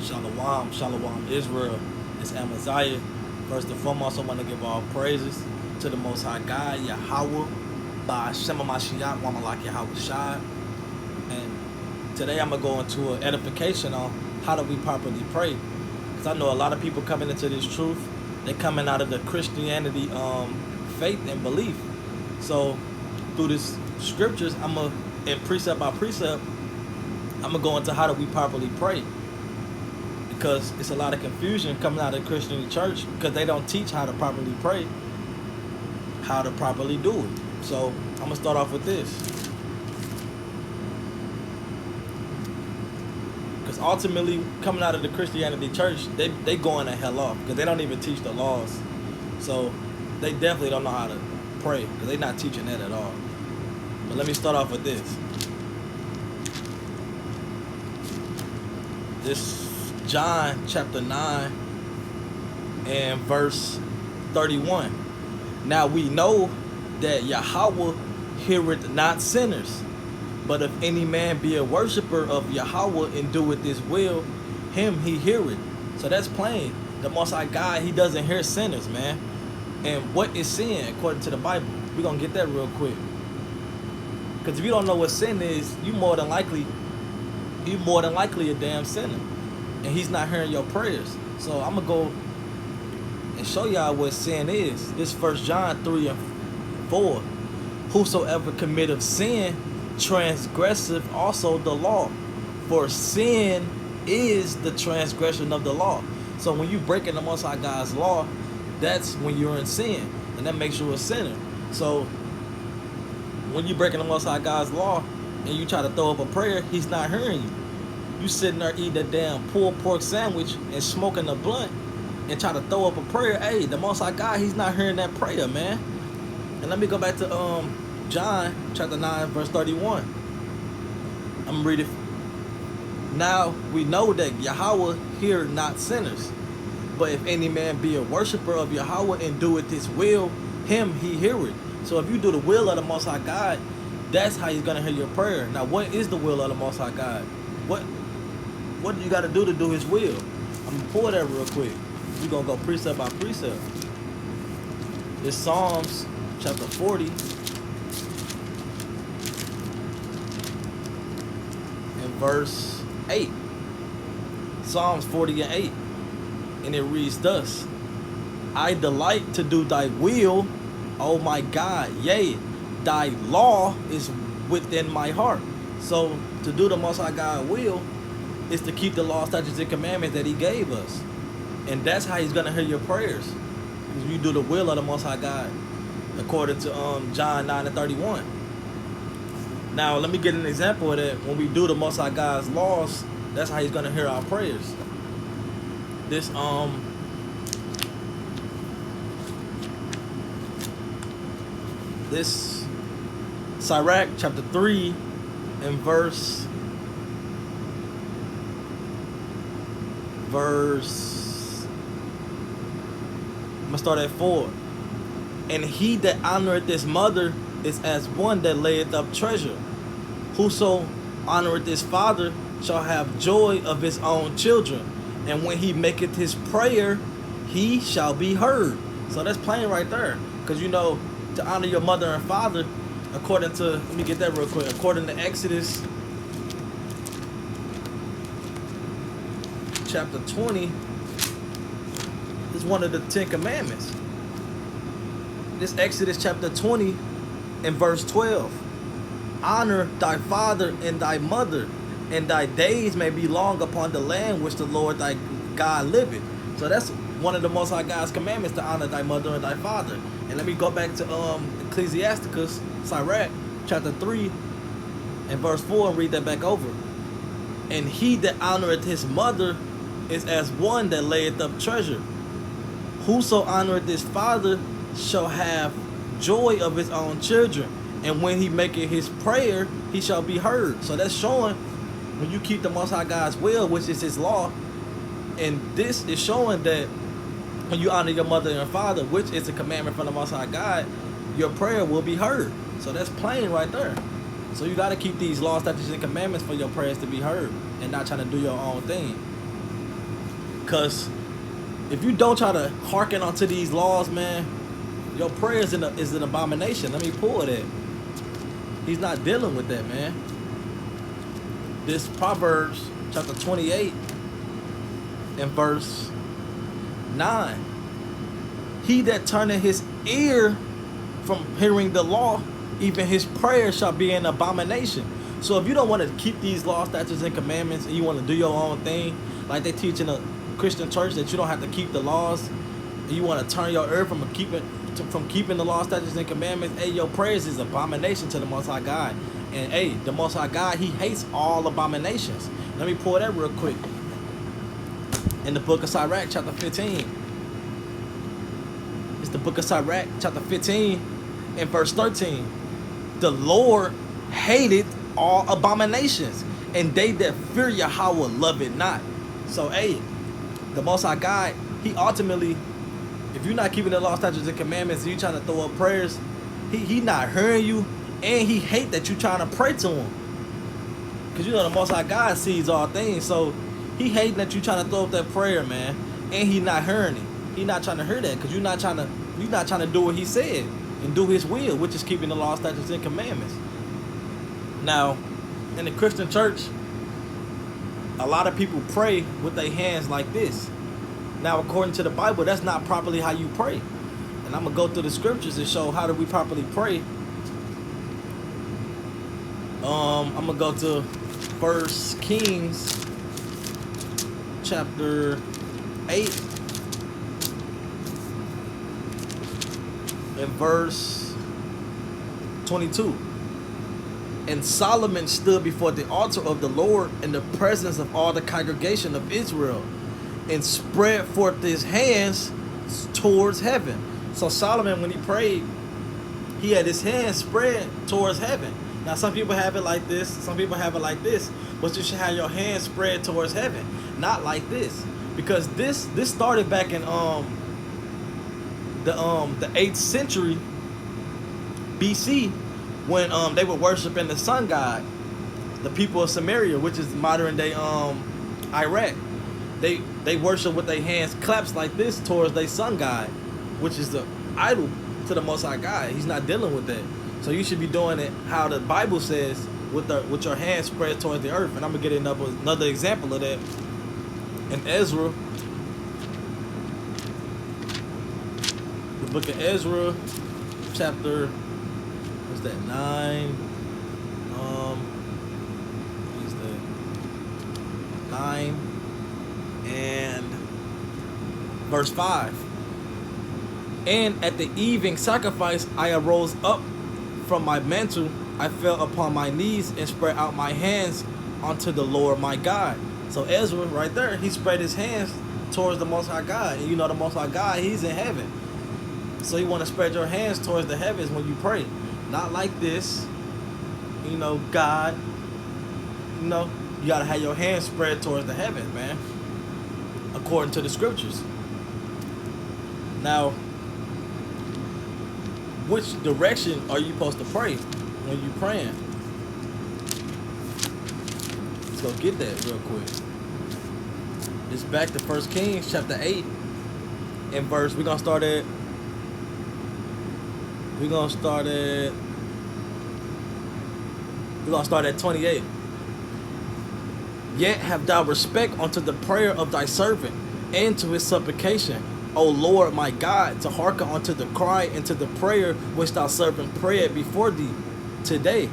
Shalom, Shalom Israel. It's Amaziah. First and foremost, I want to give all praises to the Most High God, Yahweh, by Shema Mashiach, Wamalak Yahweh Shai. And today I'm going to go into an edification on how do we properly pray. Because I know a lot of people coming into this truth, they're coming out of the Christianity faith and belief. So through this scriptures, in precept by precept, I'm going to go into how do we properly pray. Because it's a lot of confusion coming out of the Christian church because they don't teach how to properly pray, how to properly do it. So I'm going to start off with this. Because ultimately, coming out of the Christianity church, they going to hell off because they don't even teach the laws. So they definitely don't know how to pray because they're not teaching that at all. But let me start off with this. This John chapter 9 and verse 31. Now we know that Yahweh heareth not sinners, but if any man be a worshiper of Yahweh and doeth his will, him he heareth. So that's plain. The Most High God, he doesn't hear sinners, man. And what is sin according to the Bible? We're going to get that real quick. Because if you don't know what sin is, you more than likely a damn sinner. And he's not hearing your prayers. So I'm going to go and show y'all what sin is. This 1 John 3 and 4. Whosoever committeth sin transgresseth also the law. For sin is the transgression of the law. So when you breaking the Most High God's law, that's when you're in sin. And that makes you a sinner. So when you breaking the Most High God's law and you try to throw up a prayer, he's not hearing you. You sitting there eating that damn pulled pork sandwich and smoking a blunt and try to throw up a prayer. Hey, the Most High God, he's not hearing that prayer, man. And let me go back to John chapter 9 verse 31. I'm gonna read it. Now we know that Yahweh hear not sinners, but if any man be a worshiper of Yahweh and doeth his will, him he heareth. So if you do the will of the Most High God, that's how he's gonna hear your prayer. Now what is the will of the Most High God? What do you got to do his will? I'm going to pull that real quick. We're going to go precept by precept. It's Psalms chapter 40 and verse 8. Psalms 40 and 8. And it reads thus. I delight to do thy will, O my God. Yea, thy law is within my heart. So to do the Most High God will is to keep the law, statutes, and commandments that he gave us. And that's how he's going to hear your prayers. Because you do the will of the Most High God, according to John 9 and 31. Now, let me get an example of that. When we do the Most High God's laws, that's how he's going to hear our prayers. This Sirach chapter 3 and verse I'm gonna start at 4. And he that honoreth his mother is as one that layeth up treasure. Whoso honoreth his father shall have joy of his own children. And when he maketh his prayer, he shall be heard. So that's plain right there. Because you know, to honor your mother and father, according to, let me get that real quick, according to Exodus chapter 20, is one of the 10 commandments. This Exodus chapter 20 and verse 12. Honor thy father and thy mother, and thy days may be long upon the land which the Lord thy God liveth. So that's one of the Most High God's commandments, to honor thy mother and thy father. And let me go back to Ecclesiasticus, Sirach, chapter 3 and verse 4 and read that back over. And he that honoreth his mother is as one that layeth up treasure. Whoso honoreth his father shall have joy of his own children. And when he maketh his prayer, he shall be heard. So that's showing when you keep the Most High God's will, which is his law. And this is showing that when you honor your mother and father, which is a commandment from the Most High God, your prayer will be heard. So that's plain right there. So you got to keep these laws, statutes, and commandments for your prayers to be heard and not trying to do your own thing. Cause if you don't try to hearken onto these laws, man, your prayer is an abomination. Let me pull it at. He's not dealing with that, man. This Proverbs chapter 28 and verse 9. He that turneth his ear from hearing the law, even his prayer shall be an abomination. So if you don't want to keep these laws, statutes, and commandments, and you want to do your own thing, like they teach in a Christian church that you don't have to keep the laws, and you want to turn your ear from keeping the laws, statutes, and commandments, hey, your prayers is abomination to the Most High God. And hey, the Most High God, He hates all abominations. Let me pull that real quick. In the book of Sirach, chapter 15. It's the book of Sirach, chapter 15, and verse 13. The Lord hated all abominations, and they that fear Yahweh love it not. So, hey, the Most High God, He ultimately, if you're not keeping the law, statutes, and commandments, and you trying to throw up prayers, He not hearing you, and He hate that you trying to pray to Him. Because you know the Most High God sees all things, so He hating that you trying to throw up that prayer, man, and He not hearing it. He not trying to hear that, because you're not trying to do what He said and do His will, which is keeping the law, statutes, and commandments. Now, in the Christian church, a lot of people pray with their hands like this. Now, according to the Bible, that's not properly how you pray. And I'm going to go through the scriptures and show how do we properly pray. I'm going to go to 1 Kings chapter 8 and verse 22. And Solomon stood before the altar of the Lord in the presence of all the congregation of Israel, and spread forth his hands towards heaven. So Solomon, when he prayed, he had his hands spread towards heaven. Now some people have it like this, some people have it like this, but you should have your hands spread towards heaven, not like this, because this started back in the 8th century BC, when they were worshiping the sun god, the people of Samaria, which is modern day Iraq. They worship with their hands claps like this towards their sun god, which is the idol to the Most High God. He's not dealing with that. So you should be doing it how the Bible says, with your hands spread towards the earth. And I'm gonna get another example of that in Ezra, the book of Ezra, chapter, what's that, 9? What's that? 9 and verse 5. And at the evening sacrifice I arose up from my mantle, I fell upon my knees and spread out my hands unto the Lord my God. So Ezra right there, he spread his hands towards the Most High God. And you know the Most High God, He's in heaven. So you want to spread your hands towards the heavens when you pray. Not like this, you know, God, you know, you got to have your hands spread towards the heavens, man, according to the scriptures. Now, which direction are you supposed to pray when you praying? Let's go get that real quick. It's back to 1 Kings chapter 8 and verse, we're going to start at 28. Yet have thou respect unto the prayer of thy servant, and to his supplication, O Lord my God, to hearken unto the cry and to the prayer which thy servant prayed before thee today,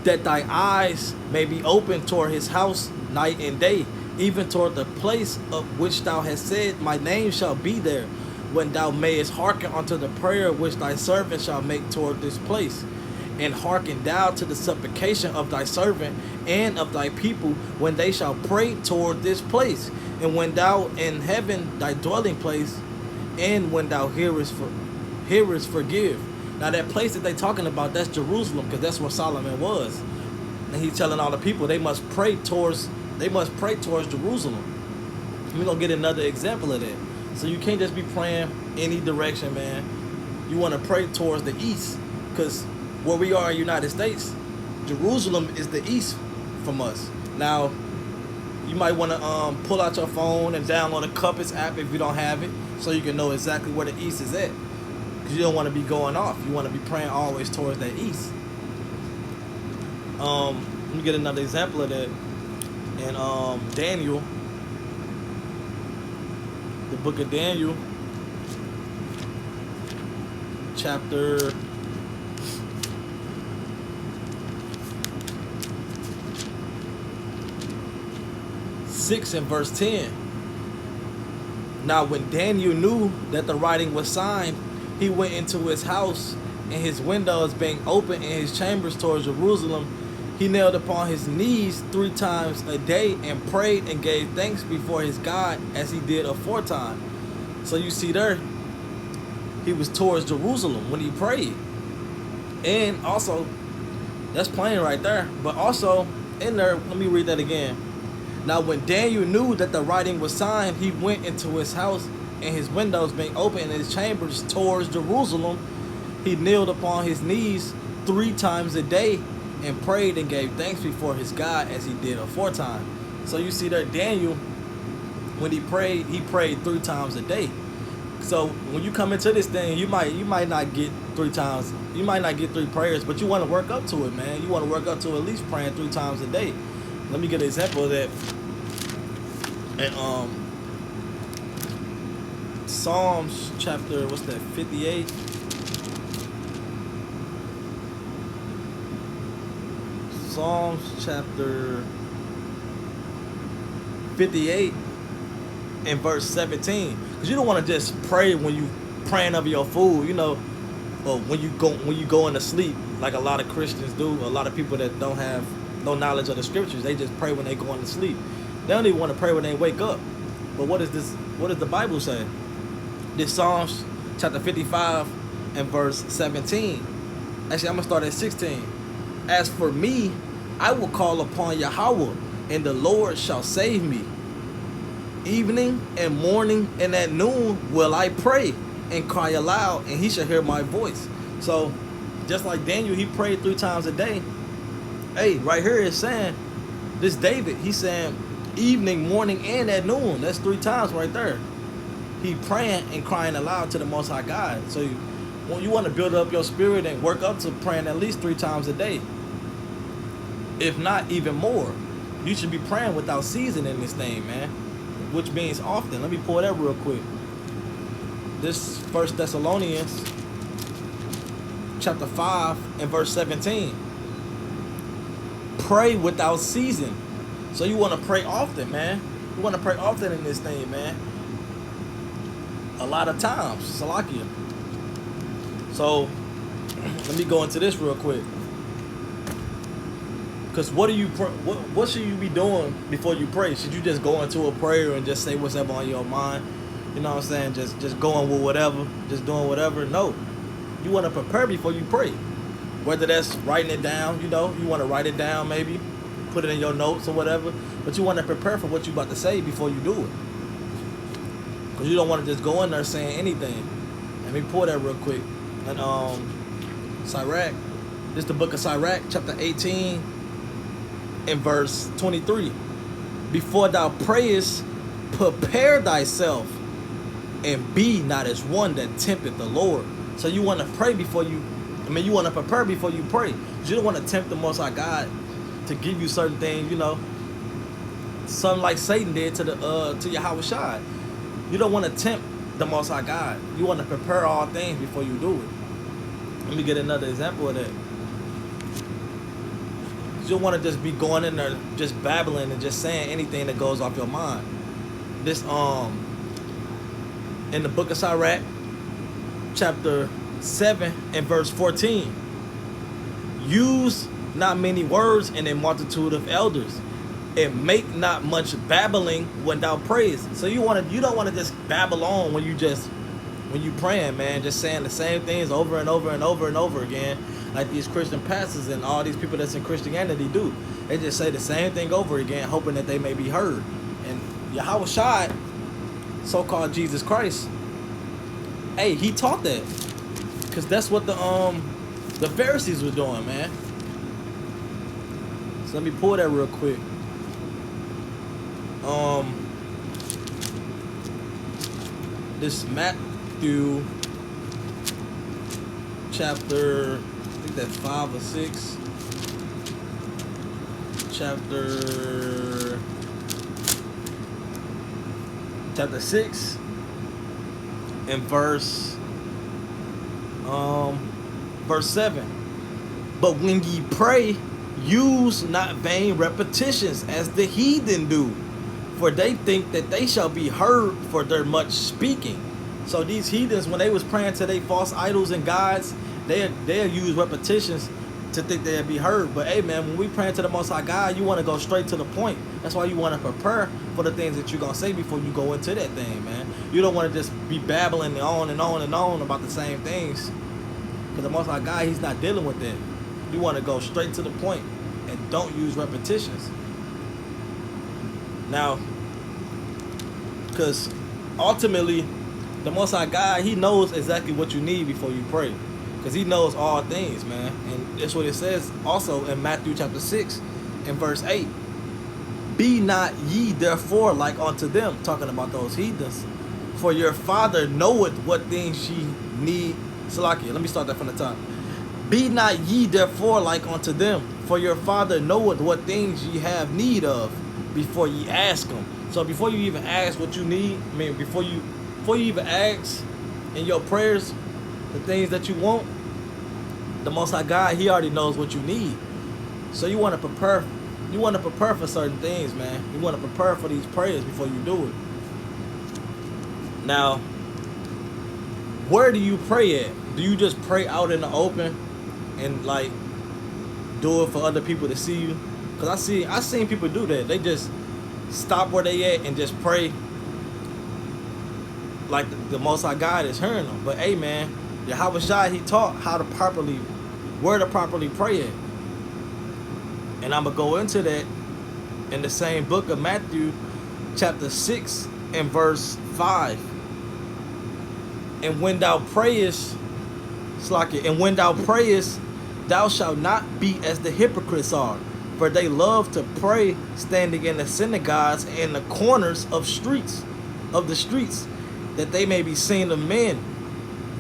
that thy eyes may be open toward his house night and day, even toward the place of which thou hast said, my name shall be there, when thou mayest hearken unto the prayer which thy servant shall make toward this place. And hearken thou to the supplication of thy servant and of thy people when they shall pray toward this place. And when thou in heaven thy dwelling place, and when thou hearest forgive. Now that place that they talking about, that's Jerusalem, because that's where Solomon was. And he's telling all the people they must pray towards Jerusalem. We're gonna get another example of that. So you can't just be praying any direction, man. You want to pray towards the east, because where we are in the United States, Jerusalem is the east from us. Now, You might want to pull out your phone and download the Compass app if you don't have it, so you can know exactly where the east is at. Because you don't want to be going off. You want to be praying always towards that east. Let me get another example of that. In Daniel, the book of Daniel, chapter 6 and verse 10. Now when Daniel knew that the writing was signed, he went into his house, and his windows being open in his chambers towards Jerusalem, he knelt upon his knees 3 times a day and prayed and gave thanks before his God as he did aforetime. So you see there, he was towards Jerusalem when he prayed. And also, that's plain right there. But also, in there, let me read that again. Now when Daniel knew that the writing was signed, he went into his house, and his windows being open in his chambers towards Jerusalem, he kneeled upon his knees 3 times a day and prayed and gave thanks before his God as he did aforetime. So you see there, Daniel, when he prayed 3 times a day. So when you come into this thing, you might not get 3 times, you might not get 3 prayers, but you want to work up to it, man. You want to work up to at least praying 3 times a day. Let me get an example of that. And Psalms chapter, what's that, 58? Psalms chapter 58 and verse 17. Because you don't want to just pray when you praying over your food, you know, or when you go into sleep, like a lot of Christians do. A lot of people that don't have no knowledge of the scriptures, they just pray when they go into sleep. They don't even want to pray when they wake up. But what is this? What does the Bible say? This Psalms chapter 55 and verse 17. Actually, I'm gonna start at 16. As for me, I will call upon Yahweh, and the Lord shall save me. Evening and morning and at noon will I pray and cry aloud, and he shall hear my voice. So, just like Daniel, he prayed 3 times a day. Hey, right here it's saying, this David, he's saying evening, morning, and at noon. That's 3 times right there. He praying and crying aloud to the Most High God. So you want to build up your spirit and work up to praying at least 3 times a day. If not even more. You should be praying without ceasing in this thing, man. Which means often. Let me pull that real quick. This 1 Thessalonians chapter 5 and verse 17. Pray without ceasing. So you want to pray often, man. You want to pray often in this thing, man. A lot of times, Salakia. So let me go into this real quick. Because what should you be doing before you pray? Should you just go into a prayer and just say whatever on your mind? You know what I'm saying? Just going with whatever, just doing whatever? No. You want to prepare before you pray. Whether that's writing it down, you know, you want to write it down maybe, put it in your notes or whatever. But you want to prepare for what you're about to say before you do it. Because you don't want to just go in there saying anything. Let me pull that real quick. And Sirach, this is the book of Sirach, chapter 18 and verse 23. Before thou prayest, prepare thyself, and be not as one that tempteth the Lord. So you want to pray before you, you want to prepare before you pray. You don't want to tempt the Most High God to give you certain things, you know, something like Satan did to Yahweh Shai. You don't want to tempt the Most High God. You want to prepare all things before you do it. Let me get another example of that. You don't want to just be going in there just babbling and just saying anything that goes off your mind. This in the book of Sirach, chapter 7 and verse 14. Use not many words in a multitude of elders, and make not much babbling when thou prayest. So you don't want to just babble on when you praying, man, just saying the same things over and over and over and over again, like these Christian pastors and all these people that's in Christianity do. They just say the same thing over again, hoping that they may be heard. And Yahweh Shai, so-called Jesus Christ, hey, he taught that, because that's what the Pharisees were doing, man. So let me pull that real quick. Um, this Matthew chapter, I think that's 5 or 6. Chapter 6 and verse 7. But when ye pray, use not vain repetitions as the heathen do, for they think that they shall be heard for their much speaking. So these heathens, when they was praying to their false idols and gods, they'll use repetitions to think they'll be heard. But hey man, when we praying to the Most High God, you want to go straight to the point. That's why you want to prepare for the things that you're going to say before you go into that thing, man. You don't want to just be babbling on and on and on about the same things. Because the Most High God, he's not dealing with that. You want to go straight to the point and don't use repetitions. Now, because ultimately, the Most High God, he knows exactly what you need before you pray. Because he knows all things, man. And that's what it says also in Matthew chapter 6 and verse 8. Be not ye therefore like unto them, talking about those heathens, for your Father knoweth what things ye need. Salakia, let me start that from the top. Be not ye therefore like unto them, for your Father knoweth what things ye have need of before ye ask him. So before you even ask what you need, I mean before you even ask in your prayers the things that you want, the Most High God, he already knows what you need. So you want to prepare. You want to prepare for certain things, man. You want to prepare for these prayers before you do it. Now, where do you pray at? Do you just pray out in the open and like do it for other people to see you? Cause I seen people do that. They just stop where they at and just pray like the Most High God is hearing them. But hey, man, Yahweh Shai, he taught where to properly pray at. And I'm going to go into that in the same book of Matthew, chapter 6 and verse 5. And when thou prayest, thou shalt not be as the hypocrites are, for they love to pray standing in the synagogues and the corners of the streets, that they may be seen of men.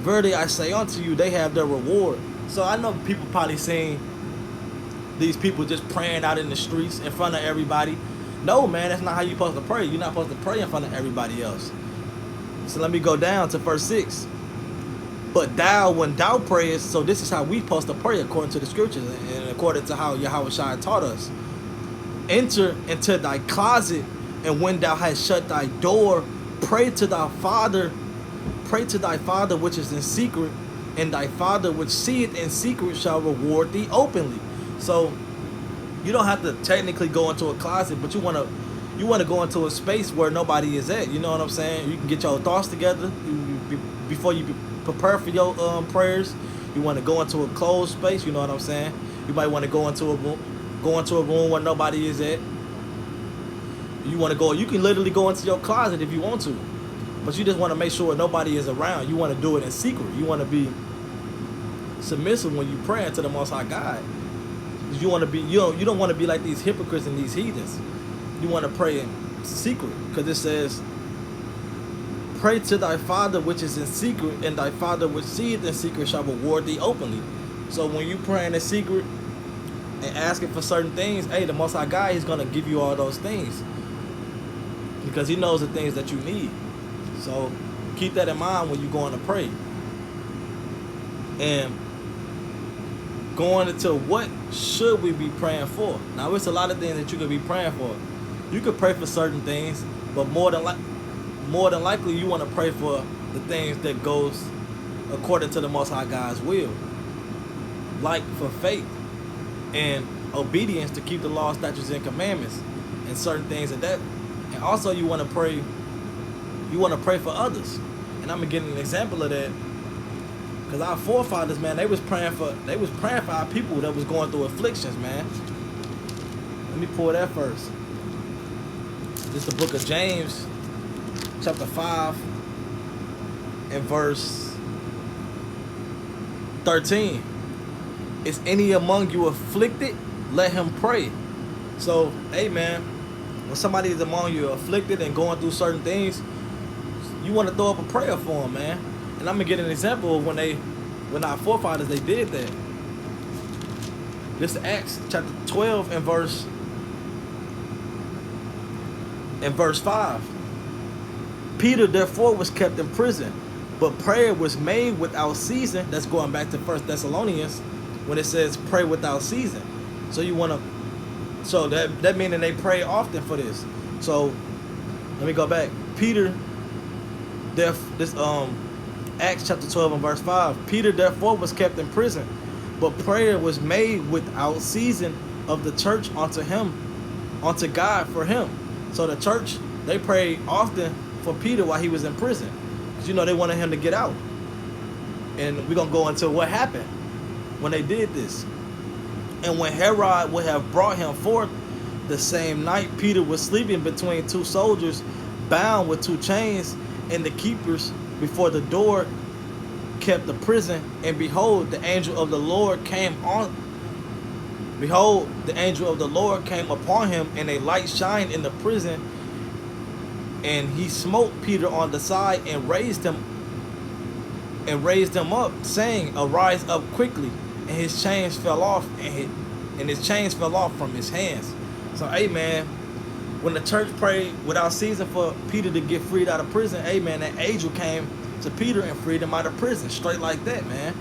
Verily I say unto you, they have their reward. So I know people probably saying these people just praying out in the streets in front of everybody. No, man, that's not how you're supposed to pray. You're not supposed to pray in front of everybody else. So let me go down to verse 6. But thou, when thou prayest, so this is how we supposed to pray according to the scriptures and according to how Yahweh Shai taught us. Enter into thy closet, and when thou hast shut thy door, pray to thy Father which is in secret, and thy Father which seeth in secret shall reward thee openly. So you don't have to technically go into a closet, but you want to go into a space where nobody is at. You know what I'm saying? You can get your thoughts together before you prepare for your prayers. You want to go into a closed space. You know what I'm saying? You might want to go into a room where nobody is at. You want to go. You can literally go into your closet if you want to, but you just want to make sure nobody is around. You want to do it in secret. You want to be submissive when you pray to the Most High God. You want to be, you don't want to be like these hypocrites and these heathens. You want to pray in secret, because it says, pray to thy Father which is in secret, and thy Father which seeth in secret shall reward thee openly. So when you praying in secret and asking for certain things, hey, the Most High God, he's going to give you all those things, because he knows the things that you need. So keep that in mind when you're going to pray. And going into what should we be praying for? Now, there's a lot of things that you could be praying for. You could pray for certain things, but more than likely you want to pray for the things that goes according to the Most High God's will, like for faith and obedience to keep the law, statutes, and commandments, and certain things of that. And also you want to pray. You want to pray for others, and I'm gonna give an example of that. Because our forefathers, man, they was praying for our people that was going through afflictions, man. Let me pull that first. This is the book of James, chapter 5, and verse 13. Is any among you afflicted? Let him pray. So, hey, man, when somebody is among you afflicted and going through certain things, you want to throw up a prayer for them, man. And I'm gonna get an example of when our forefathers they did that. This is Acts chapter 12 and verse 5. Peter therefore was kept in prison, but prayer was made without ceasing. That's going back to 1 Thessalonians when it says pray without ceasing. So you want to, so that meaning they pray often for this. So let me go back. Peter, Acts chapter 12 and verse 5. Peter therefore was kept in prison, but prayer was made without ceasing of the church unto God for him. So the church, they prayed often for Peter while he was in prison, because they wanted him to get out. And we're gonna go into what happened when they did this. And when Herod would have brought him forth the same night, Peter was sleeping between two soldiers, bound with two chains, and the keepers before the door kept the prison. And behold, the angel of the Lord came upon him, and a light shined in the prison. And he smote Peter on the side and raised him up, saying, Arise up quickly. And his chains fell off, and his chains fell off from his hands. So, amen. When the church prayed without ceasing for Peter to get freed out of prison, amen, that angel came to Peter and freed him out of prison, straight like that, man.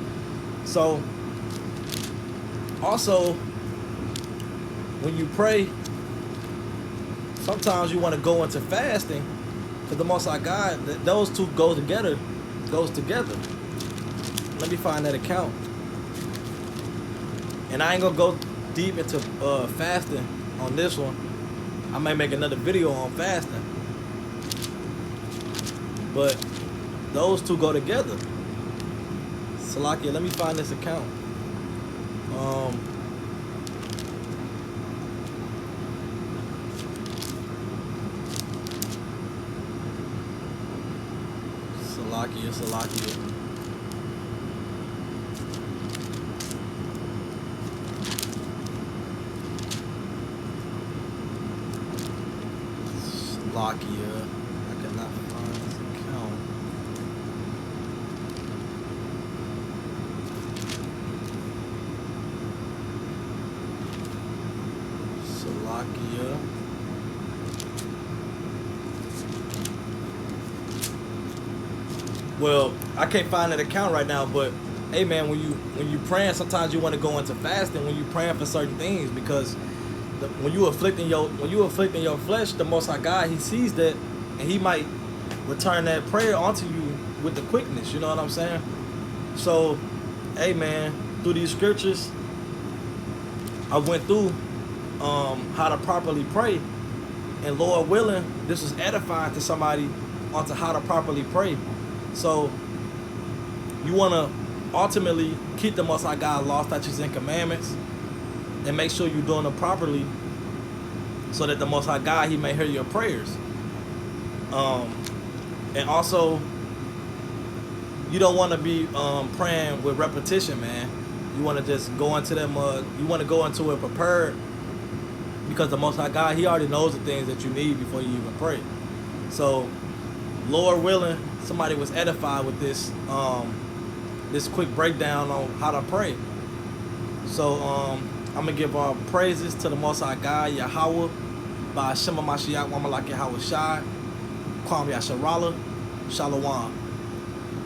So, also, when you pray, sometimes you want to go into fasting, because the Most High God, those two goes together. Let me find that account. And I ain't gonna go deep into fasting on this one. I may make another video on fasting, but those two go together. Salakia, let me find this account. Salakia. I cannot find this account. Salakia. Well, I can't find that account right now, but hey man, when you praying, sometimes you want to go into fasting when you praying for certain things, because when you afflicting your flesh, the Most High God, He sees that, and He might return that prayer onto you with the quickness. You know what I'm saying? So, hey man, through these scriptures, I went through how to properly pray, and Lord willing, this was edifying to somebody onto how to properly pray. So, you want to ultimately keep the Most High God law, statutes, and commandments, and make sure you're doing them properly, so that the Most High God, He may hear your prayers. And also, you don't want to be praying with repetition, man. You want to just go into them. You want to go into it prepared, because the Most High God, He already knows the things that you need before you even pray. So, Lord willing, somebody was edified with this this quick breakdown on how to pray. So, I'm going to give praises to the Most High God, Yahweh, by Shema Mashiach, Wamalak Yahweh Shai, Kwam Yasharala, Shalom.